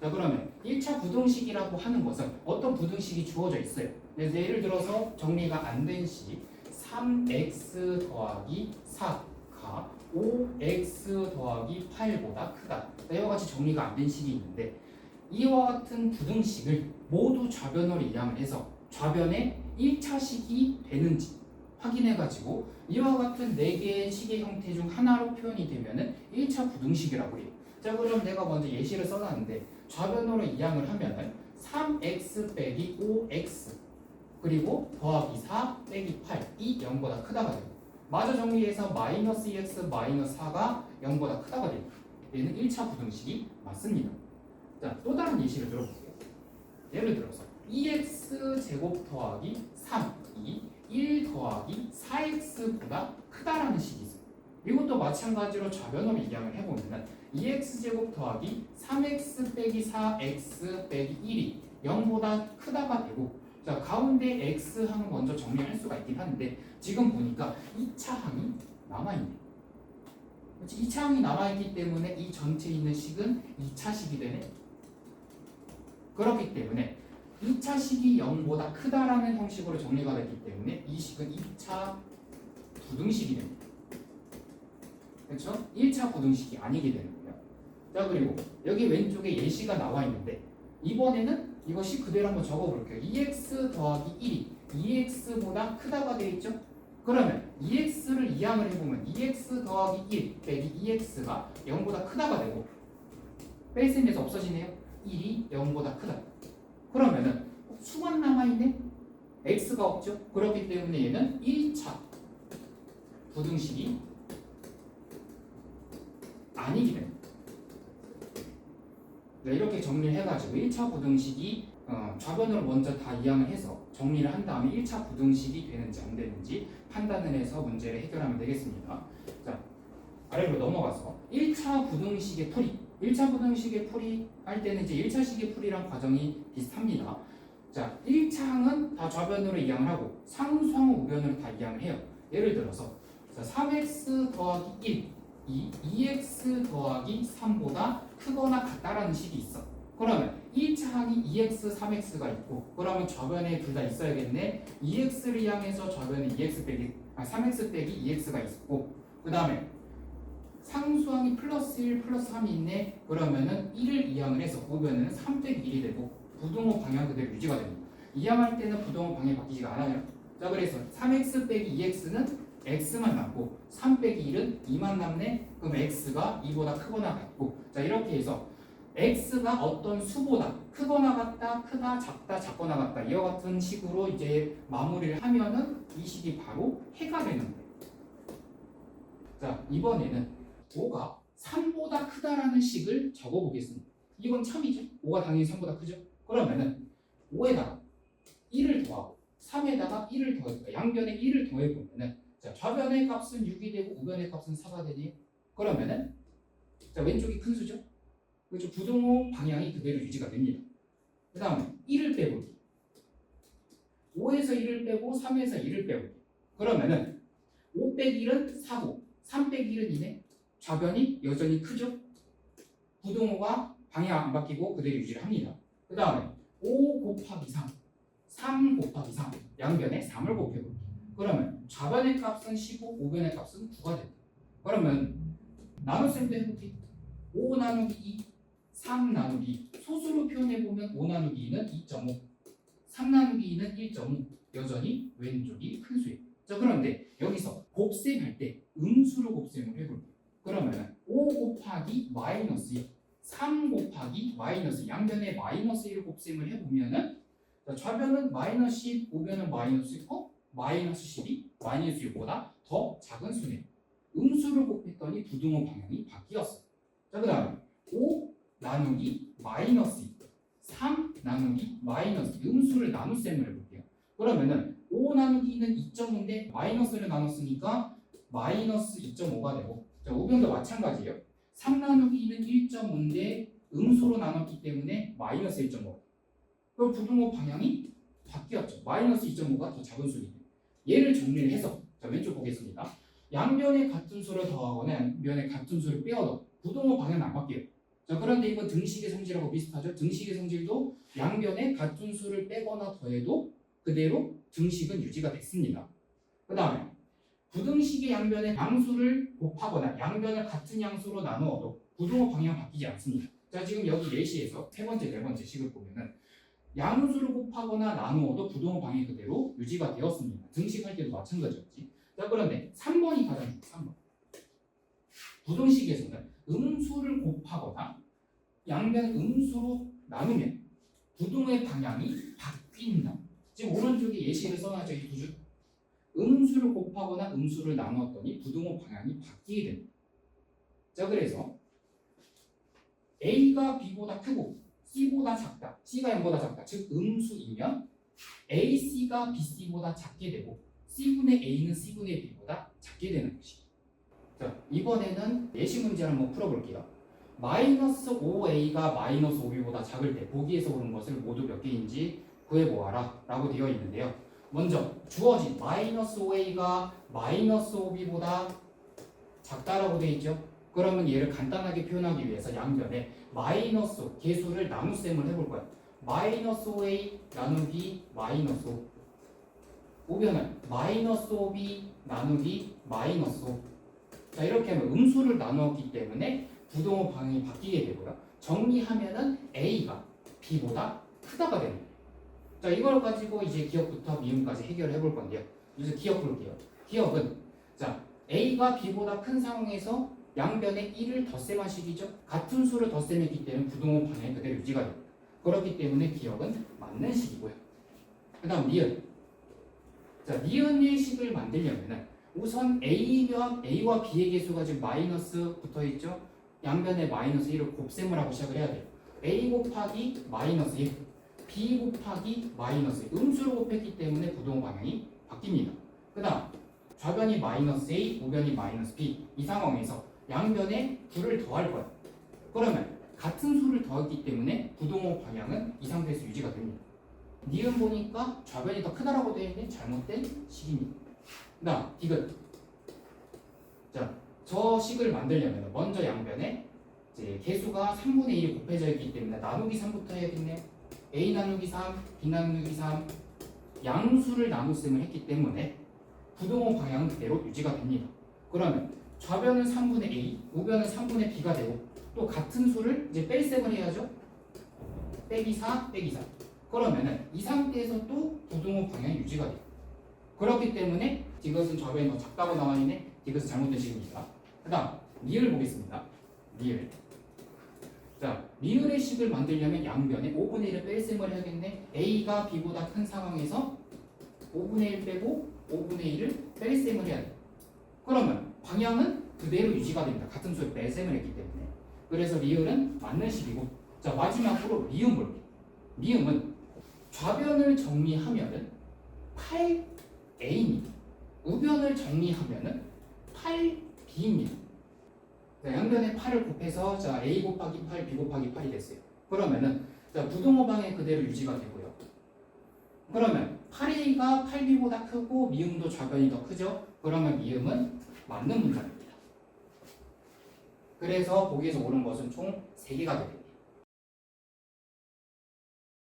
자, 그러면 1차 부등식이라고 하는 것은 어떤 부등식이 주어져 있어요. 그래서 예를 들어서 정리가 안 된 식 3x 더하기 4가 5x 더하기 8보다 크다. 이와 같이 정리가 안 된 식이 있는데 이와 같은 부등식을 모두 좌변으로 이항을 해서 좌변에 1차식이 되는지 확인해가지고 이와 같은 4개의 식의 형태 중 하나로 표현이 되면은 1차 부등식이라고 해요. 자, 그럼 내가 먼저 예시를 써놨는데 좌변으로 이항을 하면은 3x 빼기 5x 그리고 더하기 4 빼기 8이 0보다 크다가 돼요. 마저 정리해서 마이너스 2x 마이너스 4가 0보다 크다가 돼요. 얘는 1차 부등식이 맞습니다. 자, 또 다른 예시를 들어볼게요. 예를 들어서 2x 제곱 더하기 3이 1 더하기 4x보다 크다라는 식이 있어요. 이것도 마찬가지로 좌변으로 이항을 해보면 2x 제곱 더하기 3x 빼기 4x 빼기 1이 0보다 크다가 되고, 자, 가운데 x항은 먼저 정리할 수가 있긴 한데 지금 보니까 2차 항이 남아있네. 그렇지? 2차 항이 남아있기 때문에 이 전체에 있는 식은 2차식이 되네. 그렇기 때문에 2차 식이 0보다 크다라는 형식으로 정리가 됐기 때문에 이 식은 2차 부등식이 됩니다. 그렇죠? 1차 부등식이 아니게 되는 거예요. 자, 그리고 여기 왼쪽에 예시가 나와 있는데 이번에는 이것이 그대로 한번 적어볼게요. 2x 더하기 1이 2x보다 크다가 되어 있죠? 그러면 2x를 이항을 해보면 2x 더하기 1 빼기 2x가 0보다 크다가 되고 뺄셈에서 없어지네요. 1이 0보다 크다. 그러면은 수만 남아있네? x가 없죠? 그렇기 때문에 얘는 1차 부등식이 아니게 됩니다. 이렇게 정리를 해가지고 1차 부등식이 좌변으로 먼저 다 이항을 해서 정리를 한 다음에 1차 부등식이 되는지 안 되는지 판단을 해서 문제를 해결하면 되겠습니다. 자, 아래로 넘어가서 1차 부등식의 풀이 1차 부등식의 풀이 할 때는 이제 1차식의 풀이랑 과정이 비슷합니다. 자, 1차항은 다 좌변으로 이항을 하고 상수항은 우변으로 다 이항을 해요. 예를 들어서 자, 3x 더하기 1 이 2x 더하기 3보다 크거나 같다라는 식이 있어. 그러면 1차항이 2x, 3x가 있고 그러면 좌변에 둘 다 있어야겠네. 2x를 이항해서 좌변에 3x 빼기 2x가 있고 그 다음에 상수항이 플러스 1, 플러스 3이 있네. 그러면은 1을 이항을 해서 우변에는 3 빼기 1이 되고 부등호 방향 그대로 유지가 됩니다. 이항할 때는 부등호 방향이 바뀌지가 않아요. 자, 그래서 3x 빼기 2x는 x만 남고 3 빼기 1은 2만 남네. 그럼 x가 2보다 크거나 같고, 자, 이렇게 해서 x가 어떤 수보다 크거나 같다, 크다, 작다, 작거나 같다 이와 같은 식으로 이제 마무리를 하면은 이 식이 바로 해가 되는 거예요. 자, 이번에는 5가 3보다 크다라는 식을 적어보겠습니다. 이건 참이죠? 5가 당연히 3보다 크죠? 그러면은 5에다가 1을 더하고 3에다가 1을 더해볼까? 양변에 1을 더해보면은 자, 좌변의 값은 6이 되고 우변의 값은 4가 되니 그러면은 자, 왼쪽이 큰 수죠? 그렇죠? 부등호 방향이 그대로 유지가 됩니다. 그 다음에 1을 빼보기 5에서 1을 빼고 3에서 1을 빼보기 그러면은 5 빼기 1은 4고 3 빼기 1은 2네. 좌변이 여전히 크죠? 부등호가 방향 안 바뀌고 그대로 유지를 합니다. 그 다음에 5 곱하기 3 3 곱하기 3 양변에 3을 곱해볼게요. 그러면 좌변의 값은 15, 우변의 값은 9가 된다. 그러면 나눗셈도 해볼게요. 5 나누기 2, 3 나누기 2 소수로 표현해보면 5 나누기 2는 2.5, 3 나누기 2는 1.5 여전히 왼쪽이 큰 수예요. 자, 그런데 여기서 곱셈할 때 음수로 곱셈을 해볼게요. 그러면 5 곱하기 마이너스 1, 3 곱하기 마이너스 양변에 마이너스 1 곱셈을 해보면은 자, 좌변은 마이너스 10, 우변은 마이너스 10, 마이너스 12, 마이너스 6보다 더 작은 수네요. 음수를 곱했더니 부등호 방향이 바뀌었어요. 자, 그 다음에 5 나누기 마이너스 2, 3 나누기 마이너스 2 음수를 나눗셈을 해볼게요. 그러면은 5 나누기 2는 2.5인데 마이너스를 나눴으니까 마이너스 2.5가 되고 자, 우변도 마찬가지예요. 3 나누기 2는 1.5인데 음수로 나눴기 때문에 마이너스 1.5. 그럼 부등호 방향이 바뀌었죠. 마이너스 2.5가 더 작은 수이고 얘를 정리를 해서 자, 왼쪽 보겠습니다. 양변에 같은 수를 더하거나 양변에 같은 수를 빼어도 부등호 방향은 안 바뀌어요. 자, 그런데 이건 등식의 성질하고 비슷하죠. 등식의 성질도 양변에 같은 수를 빼거나 더해도 그대로 등식은 유지가 됐습니다. 그 다음에 부등식의 양변에 양수를 곱하거나 양변을 같은 양수로 나누어도 부등호 방향 바뀌지 않습니다. 자, 지금 여기 예시에서 세 번째, 네 번째 식을 보면은 양수를 곱하거나 나누어도 부등호 방향이 그대로 유지가 되었습니다. 등식할 때도 마찬가지였지. 자, 그런데 3번이 가장 중요해요. 3번. 부등식에서는 음수를 곱하거나 양변 음수로 나누면 부등호의 방향이 바뀐다. 지금 오른쪽에 예시를 써놨죠. 이 두 줄. 음수를 곱하거나 음수를 나누었더니 부등호 방향이 바뀌게 됩니다. 자, 그래서 A가 B보다 크고 C보다 작다. C가 0보다 작다. 즉 음수이면 AC가 BC보다 작게 되고 C분의 A는 C분의 B보다 작게 되는 것이죠. 자, 이번에는 예시 문제를 한번 풀어볼게요. 마이너스 5A가 마이너스 5B보다 작을 때 보기에서 오는 것을 모두 몇 개인지 구해보아라 라고 되어 있는데요. 먼저 주어진 마이너스 5A가 마이너스 5B보다 작다라고 되어 있죠. 그러면 얘를 간단하게 표현하기 위해서 양변에 마이너스 개수를 나눗셈을 해볼 거야. 마이너스 5A 나누기 마이너스 5. 우변은 마이너스 5B 나누기 마이너스 5. 자, 이렇게 하면 음수를 나누었기 때문에 부등호 방향이 바뀌게 되고요. 정리하면은 A가 B보다 크다가 됩니다. 자, 이걸 가지고 이제 기억부터 미음까지 해결을 해볼 건데요. 이제 기억 볼게요. 기억은 자, A가 B보다 큰 상황에서 양변에 1을 덧셈한 식이죠. 같은 수를 덧셈했기 때문에 부등호 방향이 그대로 유지가 됩니다. 그렇기 때문에 기억은 맞는 식이고요. 그 다음 니은. 자, 니은의 식을 만들려면은 우선 A와 B의 개수가 지금 마이너스 붙어있죠. 양변에 마이너스 1을 곱셈을 하고 시작을 해야 돼요. A 곱하기 마이너스 1, B 곱하기 마이너스 1. 음수를 곱했기 때문에 부등호 방향이 바뀝니다. 그 다음 좌변이 마이너스 A, 우변이 마이너스 B. 이 상황에서 양변에 2를 더할 거예요. 그러면 같은 수를 더했기 때문에 부등호 방향은 이 상태에서 유지가 됩니다. 니은 보니까 좌변이 더 크다라고 되어 있는 잘못된 식입니다. 그 다음 디귿. 자, 저 식을 만들려면 먼저 양변에 이제 개수가 3분의 1이 곱해져 있기 때문에 나누기 3부터 해야겠네요. A 나누기 3, B 나누기 3. 양수를 나눗셈을 했기 때문에 부등호 방향은 그대로 유지가 됩니다. 그러면 좌변은 3분의 A, 우변은 3분의 B가 되고 또 같은 수를 이제 뺄셈을 해야죠. 빼기 4, 빼기 4. 그러면은 이 상태에서 또 부등호 방향이 유지가 돼요. 그렇기 때문에 이것은 좌변이 더 작다고 나와 있네. 이것은 잘못된 식입니다. 그 다음 리을 보겠습니다. 리을. 자, 리을의 식을 만들려면 양변에 5분의 1을 뺄셈을 해야겠네. A가 B보다 큰 상황에서 5분의 1 빼고 5분의 1을 뺄셈을 해야 돼. 그러면 방향은 그대로 유지가 됩니다. 같은 수를 뺄셈을 했기 때문에. 그래서 리을은 맞는 식이고. 자, 마지막으로 미음 볼게요. 미음은 좌변을 정리하면은 8A입니다. 우변을 정리하면은 8B입니다. 자, 양변에 8을 곱해서 자, A 곱하기 8, B 곱하기 8이 됐어요. 그러면은 자, 부등호 방향 그대로 유지가 되고요. 그러면 8A가 8B보다 크고 미음도 좌변이 더 크죠? 그러면 미음은 맞는 문장입니다. 그래서 보기에서 옳은 것은 총 3개가 됩니다.